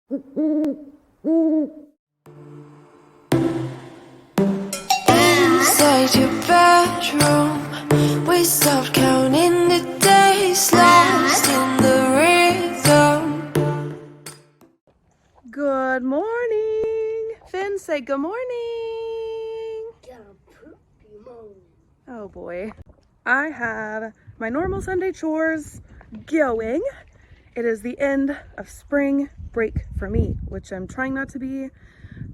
Inside your bedroom, we stopped counting the days, lost in the rhythm. Good morning. Finn, say good morning. Oh boy. I have my normal Sunday chores going. It is the end of spring break for me, which I'm trying not to be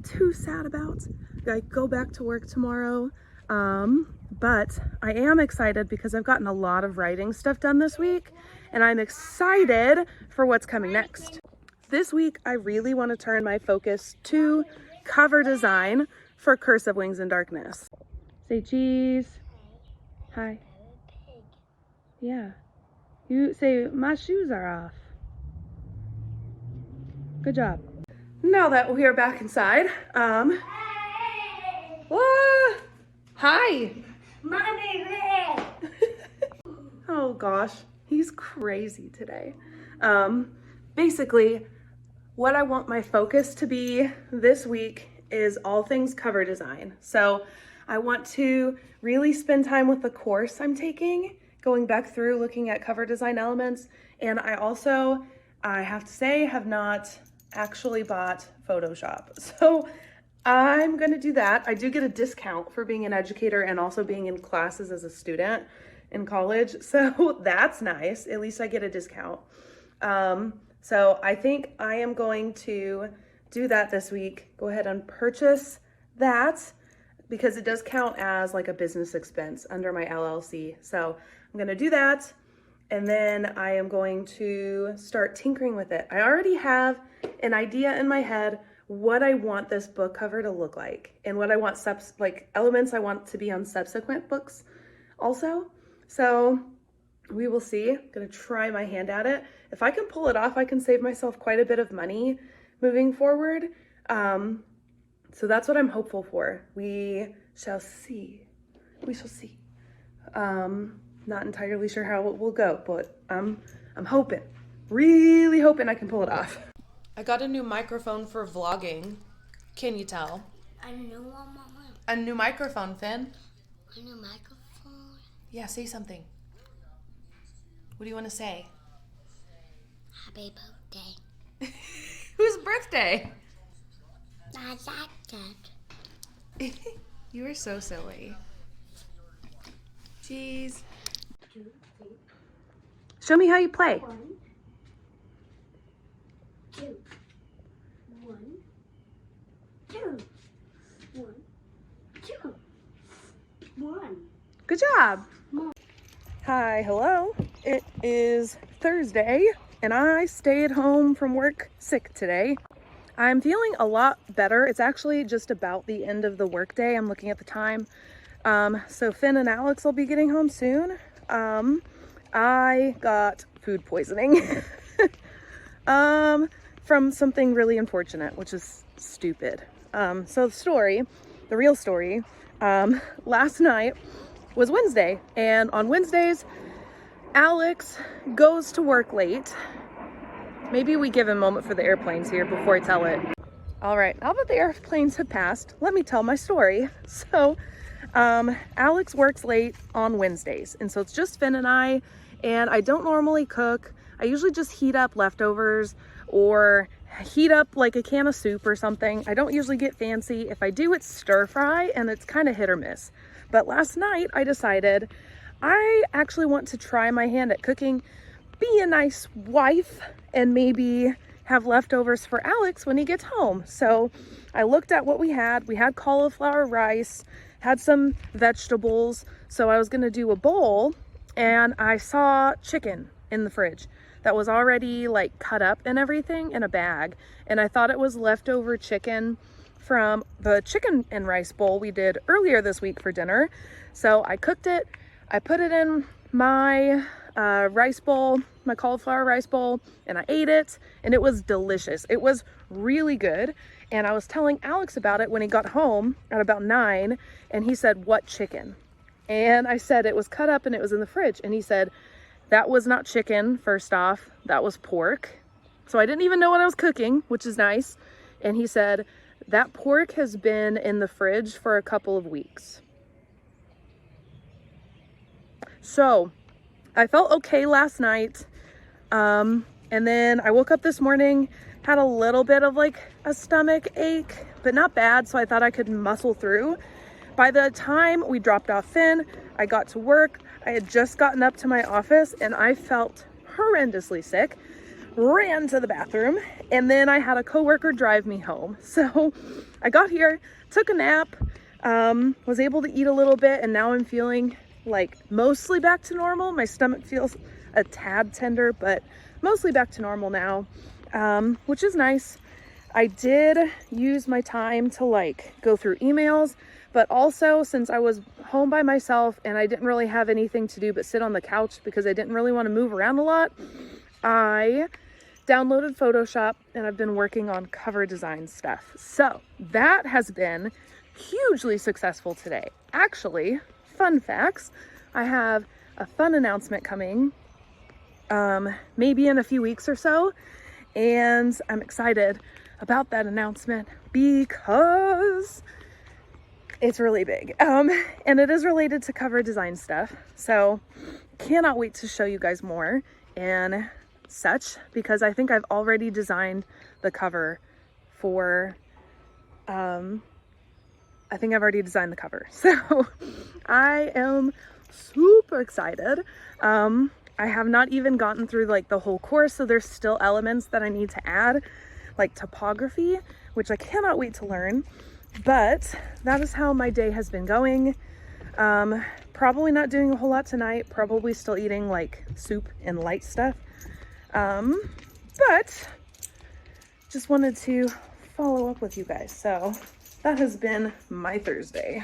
too sad about. I go back to work tomorrow, but I am excited because I've gotten a lot of writing stuff done this week, and I'm excited for what's coming next. This week, I really want to turn my focus to cover design for Curse of Wings and Darkness. Say cheese. Hi. Yeah. You say, my shoes are off. Good job. Now that we are back inside, whoa, hi. Mommy, Oh gosh, he's crazy today. Basically, what I want my focus to be this week is all things cover design. So I want to really spend time with the course I'm taking, going back through looking at cover design elements. And I have to say, have not actually bought Photoshop. So I'm gonna do that. I do get a discount for being an educator and also being in classes as a student in college. So that's nice. At least I get a discount. So I think I am going to do that this week. Go ahead and purchase that because it does count as like a business expense under my LLC. So I'm gonna do that. And then I am going to start tinkering with it. I already have an idea in my head what I want this book cover to look like and what I want elements I want to be on subsequent books also. So we will see. I'm gonna try my hand at it. If I can pull it off, I can save myself quite a bit of money moving forward. So that's what I'm hopeful for. We shall see. We shall see. Not entirely sure how it will go, but I'm hoping, really hoping I can pull it off. I got a new microphone for vlogging. Can you tell? I know what, Mama. A new microphone, Finn. A new microphone. Yeah, say something. What do you want to say? Happy birthday. Whose birthday? I like that. You are so silly. Jeez. 2, 3. Show me how you play. 1, 2. 1, 2. 1, 2. 1. Good job. Hi, hello. It is Thursday and I stayed home from work sick today. I'm feeling a lot better. It's actually just about the end of the workday. I'm looking at the time. So Finn and Alex will be getting home soon. I got food poisoning from something really unfortunate, which is stupid. So the real story, last night was Wednesday, and on Wednesdays, Alex goes to work late. Maybe we give a moment for the airplanes here before I tell it. All right, now that the airplanes have passed, let me tell my story. So, Alex works late on Wednesdays, and so it's just Finn and I don't normally cook. I usually just heat up leftovers or heat up like a can of soup or something. I don't usually get fancy. If I do, it's stir fry, and it's kind of hit or miss. But last night I decided I actually want to try my hand at cooking, be a nice wife, and maybe have leftovers for Alex when he gets home. So I looked at what we had. We had cauliflower rice, had some vegetables. So I was gonna do a bowl, and I saw chicken in the fridge that was already like cut up and everything in a bag. And I thought it was leftover chicken from the chicken and rice bowl we did earlier this week for dinner. So I cooked it. I put it in my rice bowl, my cauliflower rice bowl, and I ate it, and it was delicious. It was really good. And I was telling Alex about it when he got home at about 9, and he said, "What chicken?" And I said it was cut up and it was in the fridge. And he said, "That was not chicken, first off, that was pork." So I didn't even know what I was cooking, which is nice. And he said, that pork has been in the fridge for a couple of weeks. So I felt okay last night. And then I woke up this morning, had a little bit of like a stomach ache, but not bad. So I thought I could muscle through. By the time we dropped off Finn, I got to work. I had just gotten up to my office and I felt horrendously sick, ran to the bathroom, and then I had a coworker drive me home. So I got here, took a nap, was able to eat a little bit, and now I'm feeling like mostly back to normal. My stomach feels a tad tender, but mostly back to normal now, which is nice. I did use my time to like go through emails, but also since I was home by myself and I didn't really have anything to do but sit on the couch because I didn't really want to move around a lot, I downloaded Photoshop and I've been working on cover design stuff. So that has been hugely successful today. Actually, fun facts, I have a fun announcement coming maybe in a few weeks or so, and I'm excited about that announcement because it's really big, and it is related to cover design stuff. So cannot wait to show you guys more and such, because I think I've already designed the cover for, I think I've already designed the cover. So I am super excited. I have not even gotten through like the whole course, so there's still elements that I need to add, like topography, which I cannot wait to learn. But that is how my day has been going. Probably not doing a whole lot tonight, probably still eating like soup and light stuff. But just wanted to follow up with you guys. So that has been my Thursday.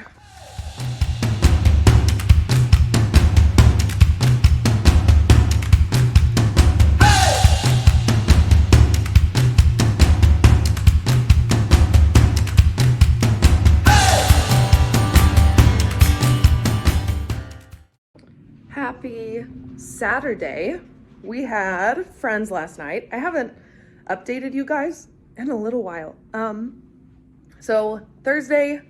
Happy Saturday. We had friends last night. I haven't updated you guys in a little while. So Thursday,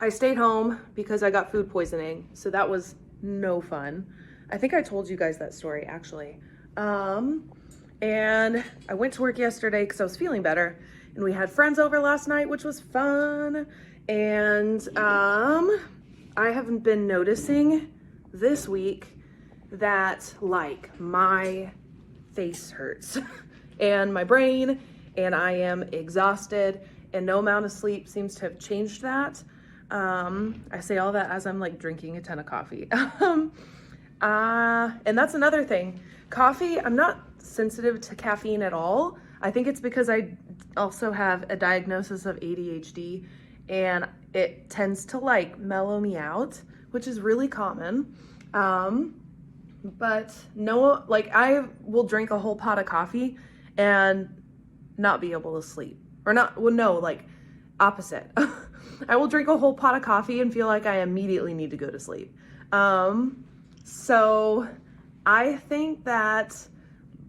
I stayed home because I got food poisoning. So that was no fun. I think I told you guys that story actually. And I went to work yesterday because I was feeling better. And we had friends over last night, which was fun. And I haven't been noticing this week that like my face hurts and my brain, and I am exhausted, and no amount of sleep seems to have changed that. I say all that as I'm like drinking a ton of coffee. And that's another thing. Coffee, I'm not sensitive to caffeine at all. I think it's because I also have a diagnosis of ADHD, and it tends to like mellow me out, which is really common. But no, like I will drink a whole pot of coffee and not be able to sleep, or not, well, no, like opposite. I will drink a whole pot of coffee and feel like I immediately need to go to sleep. So I think that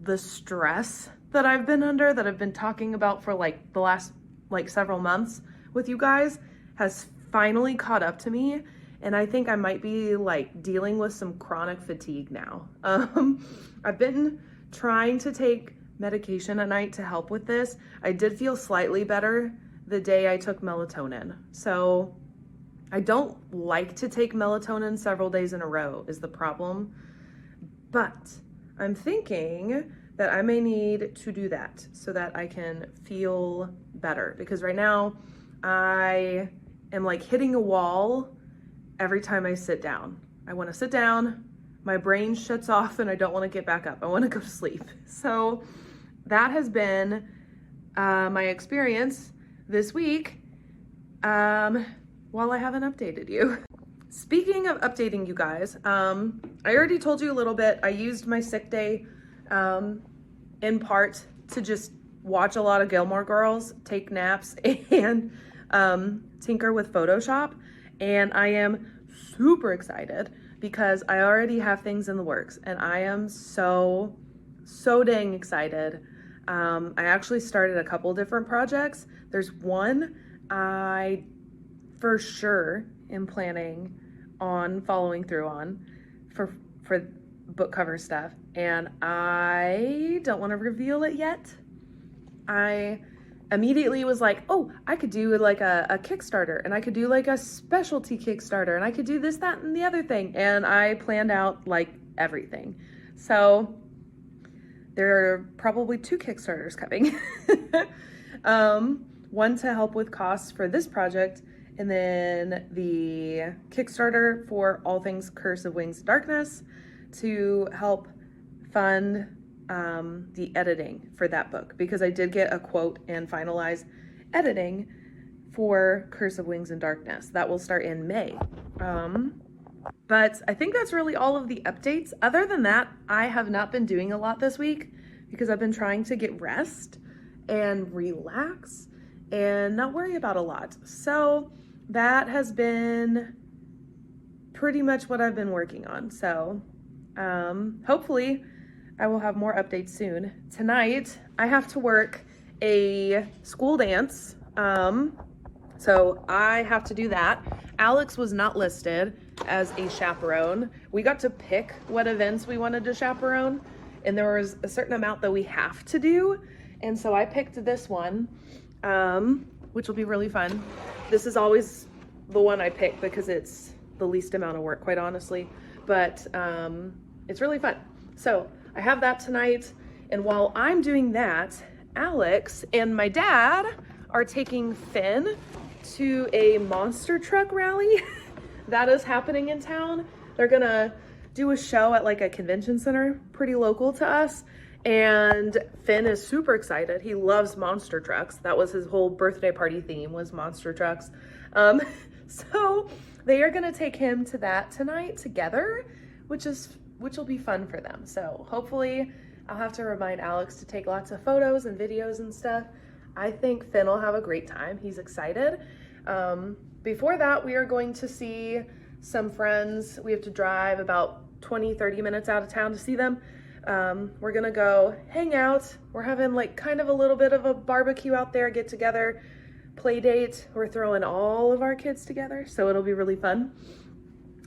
the stress that I've been under, that I've been talking about for like the last like several months with you guys, has finally caught up to me. And I think I might be like dealing with some chronic fatigue now. I've been trying to take medication at night to help with this. I did feel slightly better the day I took melatonin. So I don't like to take melatonin several days in a row is the problem. But I'm thinking that I may need to do that so that I can feel better. Because right now I am like hitting a wall every time I sit down. I want to sit down, my brain shuts off, and I don't want to get back up. I want to go to sleep. So that has been my experience this week while I haven't updated you. Speaking of updating you guys, I already told you a little bit. I used my sick day in part to just watch a lot of Gilmore Girls, take naps, and tinker with Photoshop. And I am super excited because I already have things in the works, and I am so dang excited. I actually started a couple different projects. There's one I for sure am planning on following through on for book cover stuff, and I don't want to reveal it yet. I immediately was like, oh, I could do like a Kickstarter, and I could do like a specialty Kickstarter, and I could do this, that, and the other thing. And I planned out like everything. So there are probably 2 Kickstarters coming. One to help with costs for this project, and then the Kickstarter for all things Curse of Wings of Darkness to help fund the editing for that book, because I did get a quote and finalize editing for Curse of Wings and Darkness. That will start in May. But I think that's really all of the updates. Other than that, I have not been doing a lot this week because I've been trying to get rest and relax and not worry about a lot. So that has been pretty much what I've been working on. So hopefully I will have more updates soon. Tonight, I have to work a school dance. So I have to do that. Alex was not listed as a chaperone. We got to pick what events we wanted to chaperone, and there was a certain amount that we have to do. And so I picked this one, which will be really fun. This is always the one I pick because it's the least amount of work, quite honestly. But it's really fun. So I have that tonight. And while I'm doing that, Alex and my dad are taking Finn to a monster truck rally that is happening in town. They're gonna do a show at like a convention center pretty local to us, and Finn is super excited. He loves monster trucks. That was his whole birthday party theme, was monster trucks. So they are gonna take him to that tonight together, which will be fun for them. So hopefully I'll have to remind Alex to take lots of photos and videos and stuff. I think Finn will have a great time. He's excited. Before that, we are going to see some friends. We have to drive about 20-30 minutes out of town to see them. We're gonna go hang out. We're having like kind of a little bit of a barbecue out there, get together, play date. We're throwing all of our kids together, so it'll be really fun.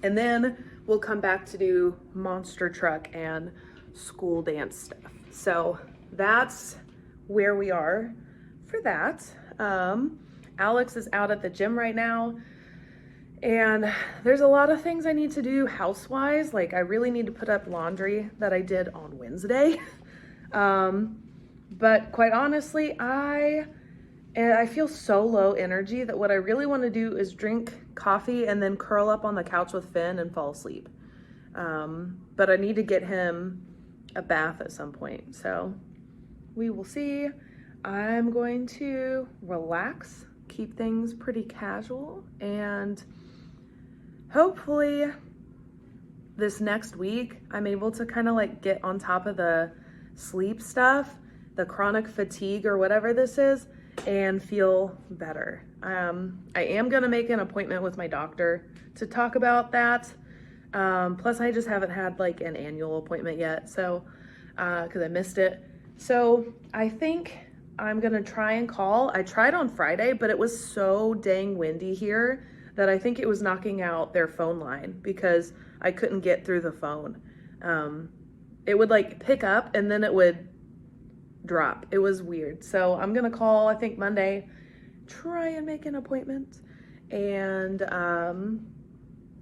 And then we'll come back to do monster truck and school dance stuff. So that's where we are for that. Alex is out at the gym right now, and there's a lot of things I need to do house-wise. Like I really need to put up laundry that I did on Wednesday. But quite honestly, I feel so low energy that what I really want to do is drink coffee and then curl up on the couch with Finn and fall asleep. But I need to get him a bath at some point, so we will see. I'm going to relax, keep things pretty casual, and hopefully this next week I'm able to kind of like get on top of the sleep stuff, the chronic fatigue or whatever this is, and feel better. I am gonna make an appointment with my doctor to talk about that. Plus I just haven't had like an annual appointment yet, so because I missed it. So I think I'm gonna try and call. I tried on Friday, but it was so dang windy here that I think it was knocking out their phone line because I couldn't get through the phone. It would like pick up and then it would drop. It was weird. So I'm gonna call, I think Monday, try and make an appointment, and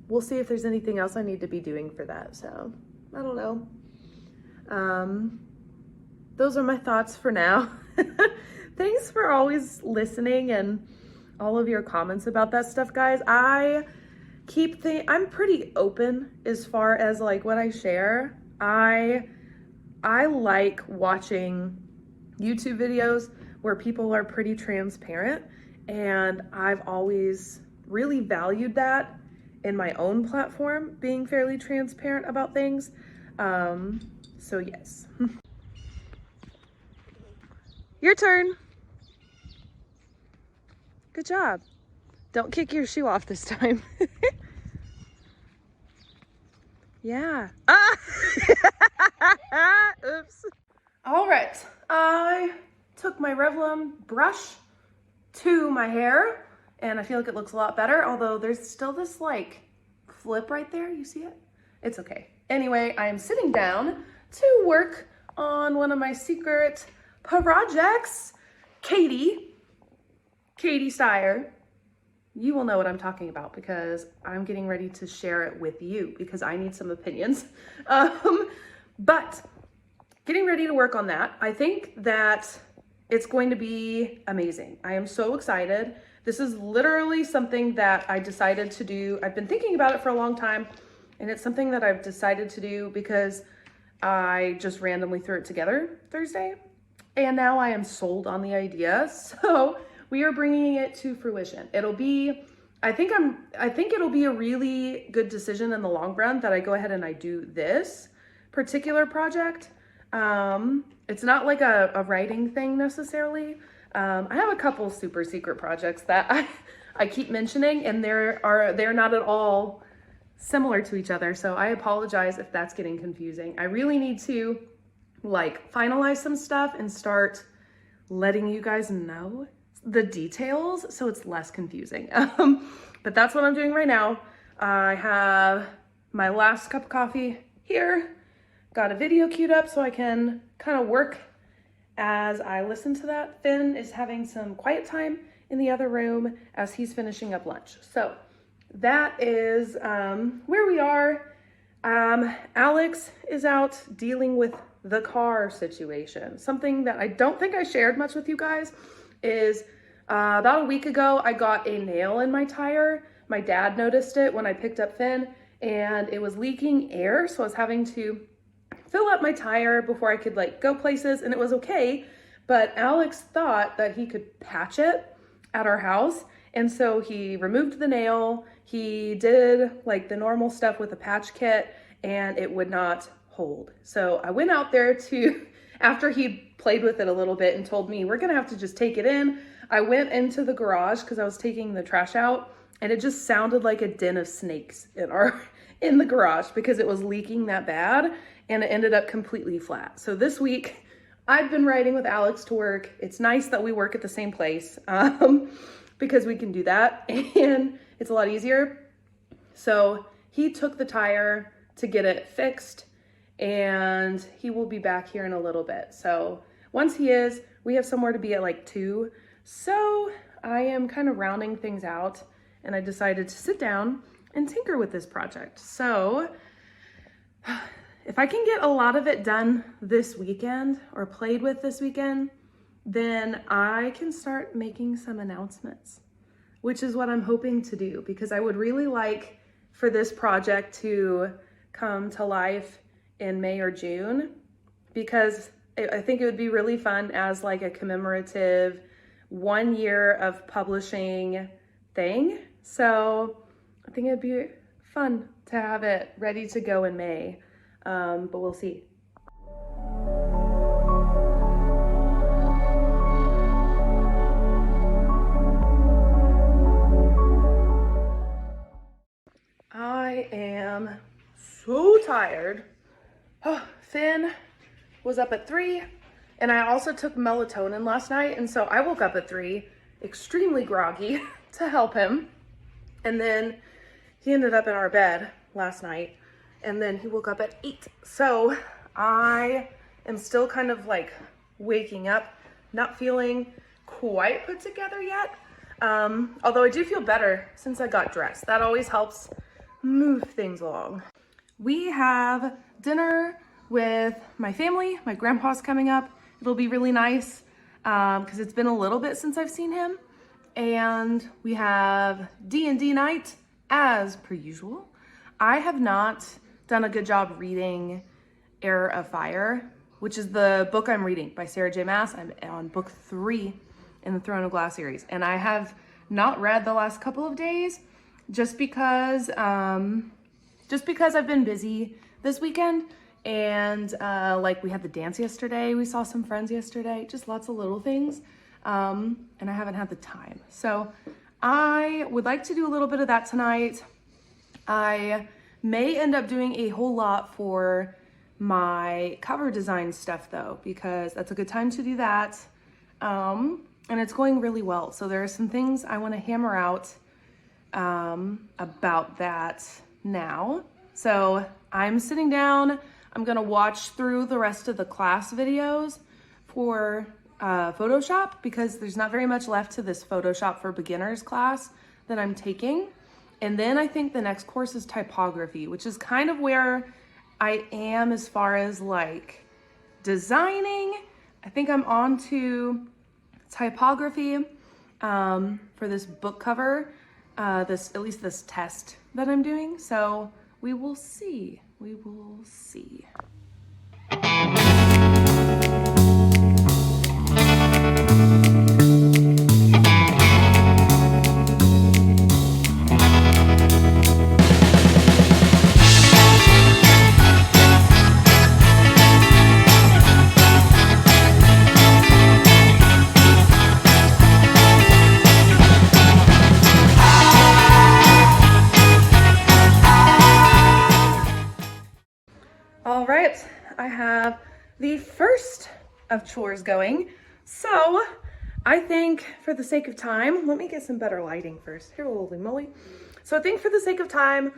we'll see if there's anything else I need to be doing for that. So I don't know. Those are my thoughts for now. Thanks for always listening and all of your comments about that stuff, guys. I'm pretty open as far as like what I share. I like watching YouTube videos where people are pretty transparent, and I've always really valued that in my own platform, being fairly transparent about things. So yes. Your turn. Good job. Don't kick your shoe off this time. Yeah. Ah! Oops. All right, I took my Revlon brush to my hair and I feel like it looks a lot better, although there's still this like flip right there. You see it? It's okay. Anyway, I am sitting down to work on one of my secret projects. Katie Steyer, you will know what I'm talking about because I'm getting ready to share it with you because I need some opinions. But getting ready to work on that. I think that it's going to be amazing. I am so excited. This is literally something that I decided to do. I've been thinking about it for a long time, and it's something that I've decided to do because I just randomly threw it together Thursday, and now I am sold on the idea. So we are bringing it to fruition. It'll be, I think it'll be a really good decision in the long run that I go ahead and I do this particular project. It's not like a writing thing necessarily. I have a couple super secret projects that I keep mentioning, and they're not at all similar to each other. So I apologize if that's getting confusing. I really need to like finalize some stuff and start letting you guys know the details so it's less confusing. But that's what I'm doing right now. I have my last cup of coffee here. Got a video queued up so I can kind of work as I listen to that. Finn is having some quiet time in the other room as he's finishing up lunch. So that is where we are. Alex is out dealing with the car situation. Something that I don't think I shared much with you guys is about a week ago, I got a nail in my tire. My dad noticed it when I picked up Finn and it was leaking air. So I was having to fill up my tire before I could like go places, and it was okay. But Alex thought that he could patch it at our house. And so he removed the nail. He did like the normal stuff with a patch kit and it would not hold. So I went out there to, after he played with it a little bit and told me, we're gonna have to just take it in. I went into the garage because I was taking the trash out, and it just sounded like a den of snakes in the garage because it was leaking that bad, and it ended up completely flat. So this week I've been riding with Alex to work. It's nice that we work at the same place because we can do that and it's a lot easier. So he took the tire to get it fixed and he will be back here in a little bit. So once he is, we have somewhere to be at like 2. So I am kind of rounding things out and I decided to sit down and tinker with this project. So if I can get a lot of it done this weekend or played with this weekend, then I can start making some announcements, which is what I'm hoping to do because I would really like for this project to come to life in May or June because I think it would be really fun as like a commemorative 1 year of publishing thing. So I think it'd be fun to have it ready to go in May, but we'll see. I am so tired. Oh, Finn was up at 3 and I also took melatonin last night, and so I woke up at 3 extremely groggy to help him, and then he ended up in our bed last night and then he woke up at 8. So I am still kind of like waking up, not feeling quite put together yet. Although I do feel better since I got dressed. That always helps move things along. We have dinner with my family. My grandpa's coming up. It'll be really nice because it's been a little bit since I've seen him. And we have D&D night as per usual. I have not done a good job reading Heir of Fire, which is the book I'm reading by Sarah J. Maas. I'm on book 3 in the Throne of Glass series, and I have not read the last couple of days just because I've been busy this weekend, and like we had the dance yesterday, we saw some friends yesterday, just lots of little things, and I haven't had the time. So I would like to do a little bit of that tonight. I may end up doing a whole lot for my cover design stuff though, because that's a good time to do that. And it's going really well. So there are some things I want to hammer out about that now. So I'm sitting down, I'm gonna watch through the rest of the class videos for Photoshop, because there's not very much left to this Photoshop for Beginners class that I'm taking. And then I think the next course is typography, which is kind of where I am as far as like designing. I think I'm on to typography for this book cover, at least this test that I'm doing. So we will see. We will see. All right, I have the first of chores going. So I think for the sake of time, let me get some better lighting first. Here, holy moly. So I think for the sake of time,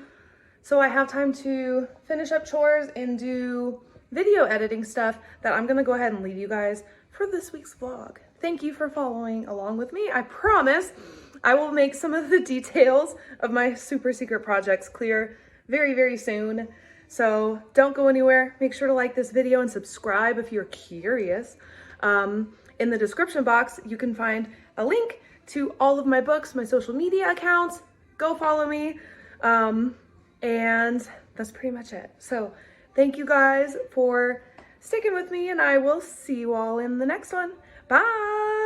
so I have time to finish up chores and do video editing stuff, that I'm gonna go ahead and leave you guys for this week's vlog. Thank you for following along with me. I promise I will make some of the details of my super secret projects clear very, very soon. So don't go anywhere. Make sure to like this video and subscribe if you're curious. In the description box, you can find a link to all of my books, my social media accounts. Go follow me. And that's pretty much it. So thank you guys for sticking with me, and I will see you all in the next one. Bye.